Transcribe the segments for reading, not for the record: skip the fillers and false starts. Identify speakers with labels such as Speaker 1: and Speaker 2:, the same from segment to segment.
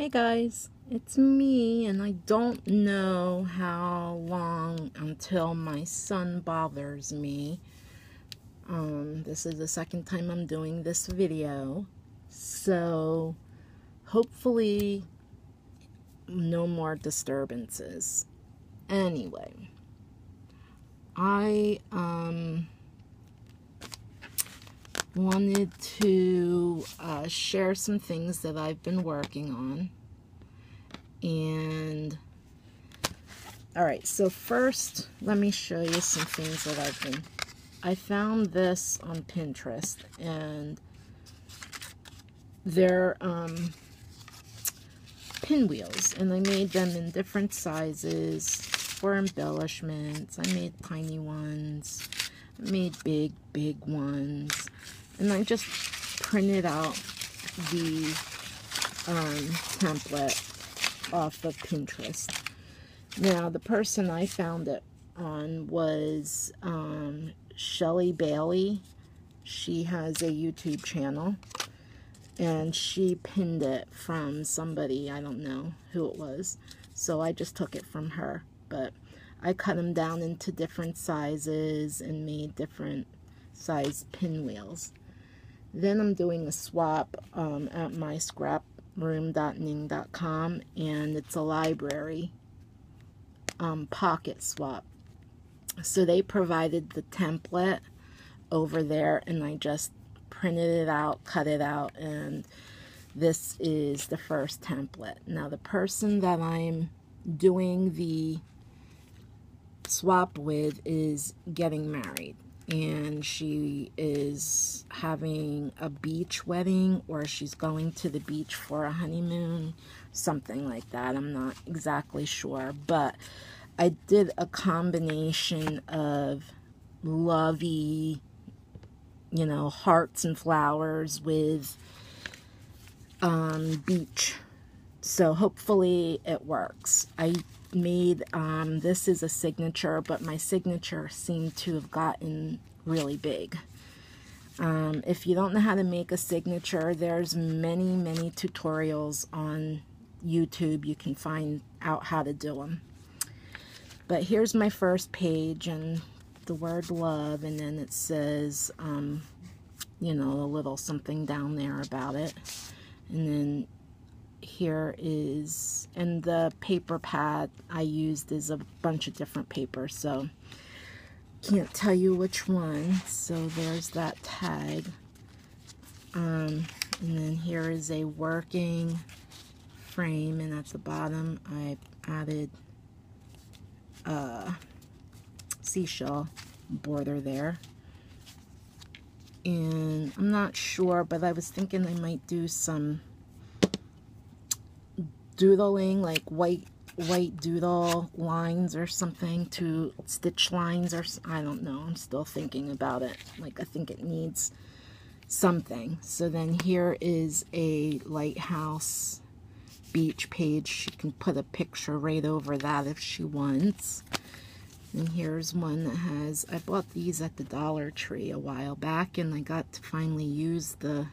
Speaker 1: Hey guys, it's me, and I don't know how long until my son bothers me. This is the second time I'm doing this video, so hopefully no more disturbances. Anyway, I wanted to share some things that I've been working on. And alright, so first let me show you some things that I found this on Pinterest, and they're pinwheels, and I made them in different sizes for embellishments. I made tiny ones, I made big ones, and I just printed out the template off of Pinterest. Now, the person I found it on was Shelly Bailey. She has a YouTube channel, and she pinned it from somebody, I don't know who it was, so I just took it from her. But I cut them down into different sizes and made different size pinwheels. Then I'm doing a swap at my scraproom.ning.com, and it's a library pocket swap. So they provided the template over there, and I just printed it out, cut it out, and this is the first template. Now, the person that I'm doing the swap with is getting married, and she is having a beach wedding, or she's going to the beach for a honeymoon, something like that. I'm not exactly sure, but I did a combination of lovey, you know, hearts and flowers with beach. So hopefully it works. I made, this is a signature, but my signature seemed to have gotten really big. If you don't know how to make a signature, there's many tutorials on YouTube. You can find out how to do them. But here's my first page, and the word love, and then it says, you know, a little something down there about it. And then here is, and the paper pad I used is a bunch of different papers, so can't tell you which one. So there's that tag. And then here is a working frame, and at the bottom I added seashell border there. And I'm not sure, but I was thinking I might do some doodling, like white doodle lines or something, to stitch lines, or I don't know. I'm still thinking about it. Like, I think it needs something. So then here is a lighthouse beach page. She can put a picture right over that if she wants. And here's one that has, I bought these at the Dollar Tree a while back, and I got to finally use the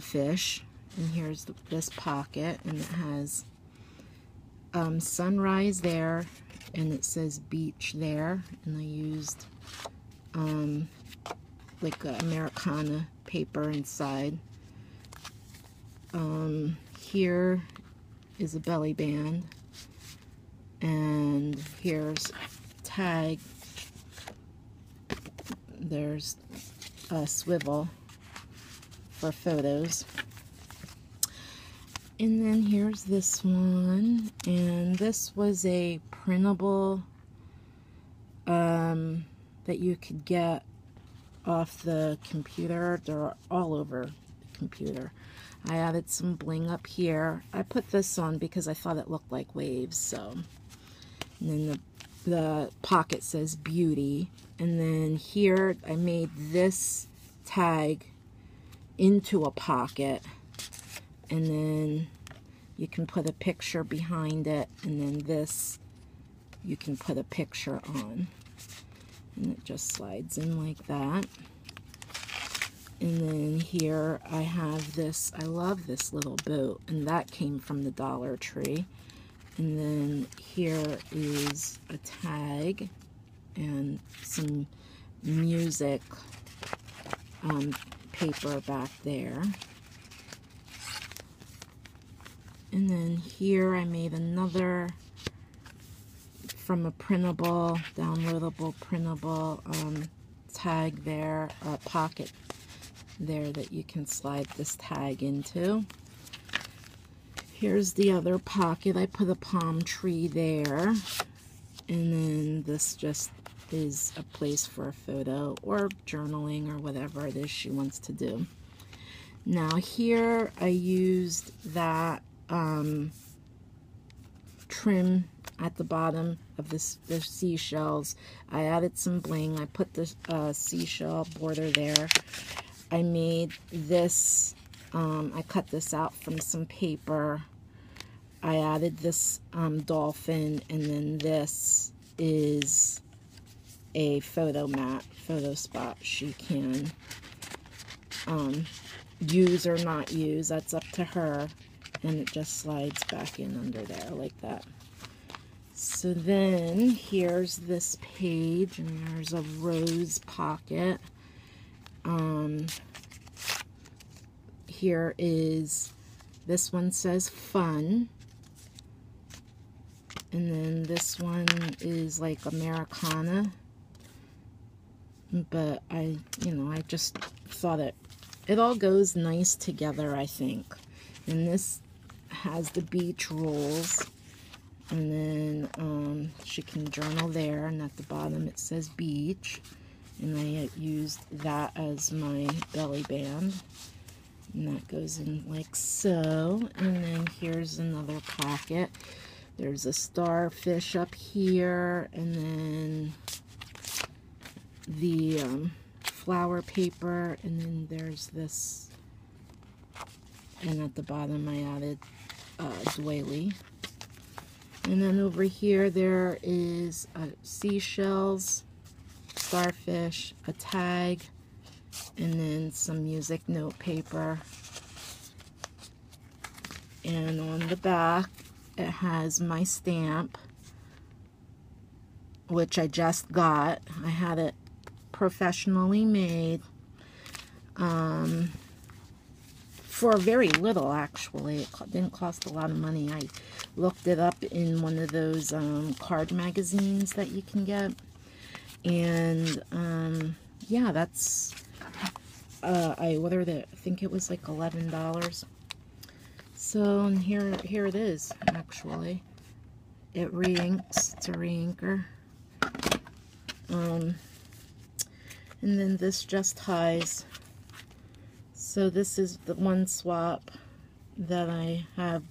Speaker 1: fish. And here's this pocket, and it has sunrise there, and it says beach there. And I used like a Americana paper inside. Here is a belly band, and here's tag. There's a swivel for photos. And then here's this one, and this was a printable that you could get off the computer. They're all over the computer. I added some bling up here. I put this on because I thought it looked like waves. So, and then the pocket says beauty, and then here I made this tag into a pocket, and then you can put a picture behind it, and then this you can put a picture on, and it just slides in like that. And then here I have this, I love this little boat, and that came from the Dollar Tree. And then here is a tag and some music paper back there. And then here I made another from a printable, downloadable printable tag there, a pocket there that you can slide this tag into. Here's the other pocket. I put a palm tree there. And then this just is a place for a photo or journaling or whatever it is she wants to do. Now here I used that trim at the bottom of the seashells. I added some bling. I put the seashell border there. I made this, I cut this out from some paper. I added this dolphin, and then this is a photo mat, photo spot she can use or not use. That's up to her. And it just slides back in under there like that. So then here's this page, and there's a rose pocket. Here is, this one says fun. And then this one is like Americana. But I just thought it all goes nice together, I think. And this has the beach rules. And then she can journal there, and at the bottom it says beach. And I used that as my belly band. And that goes in like so. And then here's another pocket. There's a starfish up here, and then the flower paper, and then there's this, and at the bottom I added doily. And then over here there is seashells, starfish, a tag, and then some music note paper. And on the back it has my stamp, which I just got. I had it professionally made for very little, actually. It didn't cost a lot of money. I looked it up in one of those card magazines that you can get. And yeah, that's I ordered it. I think it was like $11. So and here it is, actually. It re-inks. It's a re-inker. And then this just ties. So this is the one swap that I have,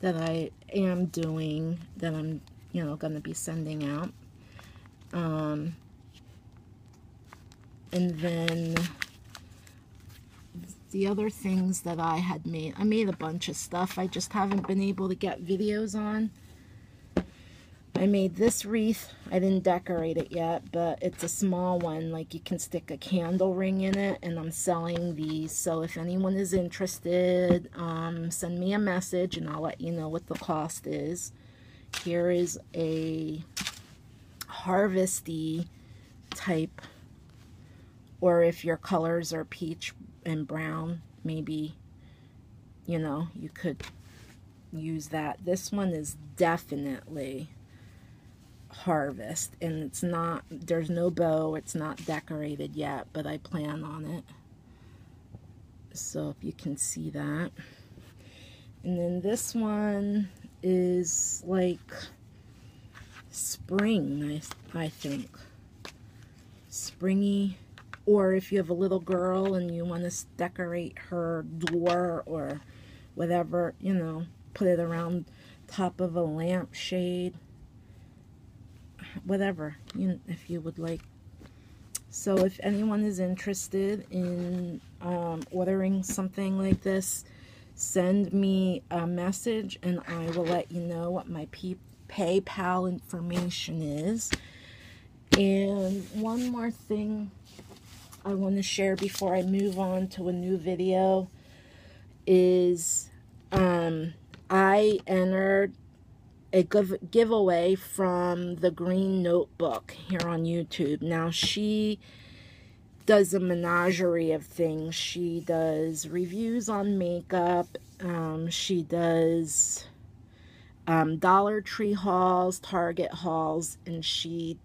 Speaker 1: that I am doing, that I'm going to be sending out. And then the other things that I had made, I made a bunch of stuff. I just haven't been able to get videos on. I made this wreath. I didn't decorate it yet, but it's a small one. Like, you can stick a candle ring in it, and I'm selling these. So if anyone is interested, send me a message and I'll let you know what the cost is. Here is a harvesty type, or if your colors are peach and brown, maybe, you could use that. This one is definitely harvest, and it's not, there's no bow, it's not decorated yet, but I plan on it. So if you can see that. And then this one is like spring, I think. Springy. Or if you have a little girl and you want to decorate her door or whatever, put it around top of a lampshade. Whatever, if you would like. So if anyone is interested in ordering something like this, send me a message and I will let you know what my PayPal information is. And one more thing I want to share before I move on to a new video is I entered a giveaway from the Green Notebook here on YouTube. Now, she does a menagerie of things. She does reviews on makeup. She does Dollar Tree hauls, Target hauls, and she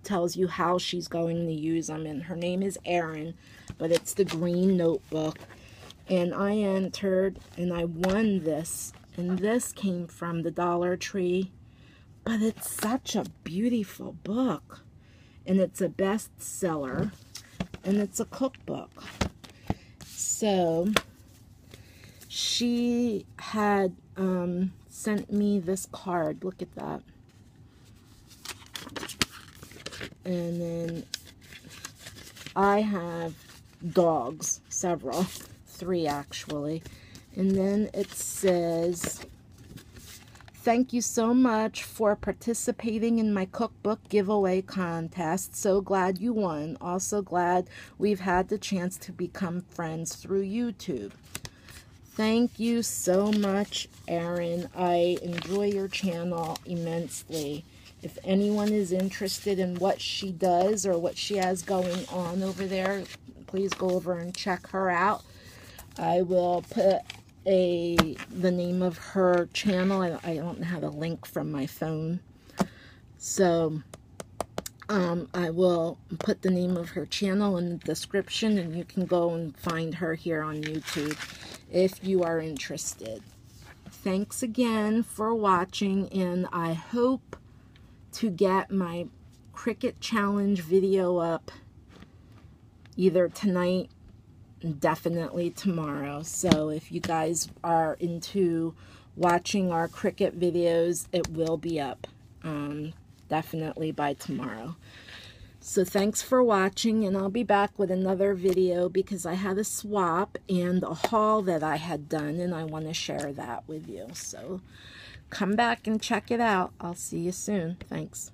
Speaker 1: tells you how she's going to use them. And her name is Erin, but it's the Green Notebook. And I entered and I won this. And this came from the Dollar Tree. But it's such a beautiful book. And it's a bestseller. And it's a cookbook. So she had sent me this card. Look at that. And then I have dogs, several, 3 actually. And then it says, "Thank you so much for participating in my cookbook giveaway contest. So glad you won. Also glad we've had the chance to become friends through YouTube." Thank you so much, Erin. I enjoy your channel immensely. If anyone is interested in what she does or what she has going on over there, please go over and check her out. I will put the name of her channel. I don't have a link from my phone. So I will put the name of her channel in the description, and you can go and find her here on YouTube if you are interested. Thanks again for watching, and I hope to get my Cricut Challenge video up either tonight, definitely tomorrow. So if you guys are into watching our Cricut videos, it will be up definitely by tomorrow. So thanks for watching, and I'll be back with another video because I had a swap and a haul that I had done, and I want to share that with you. So come back and check it out. I'll see you soon. Thanks.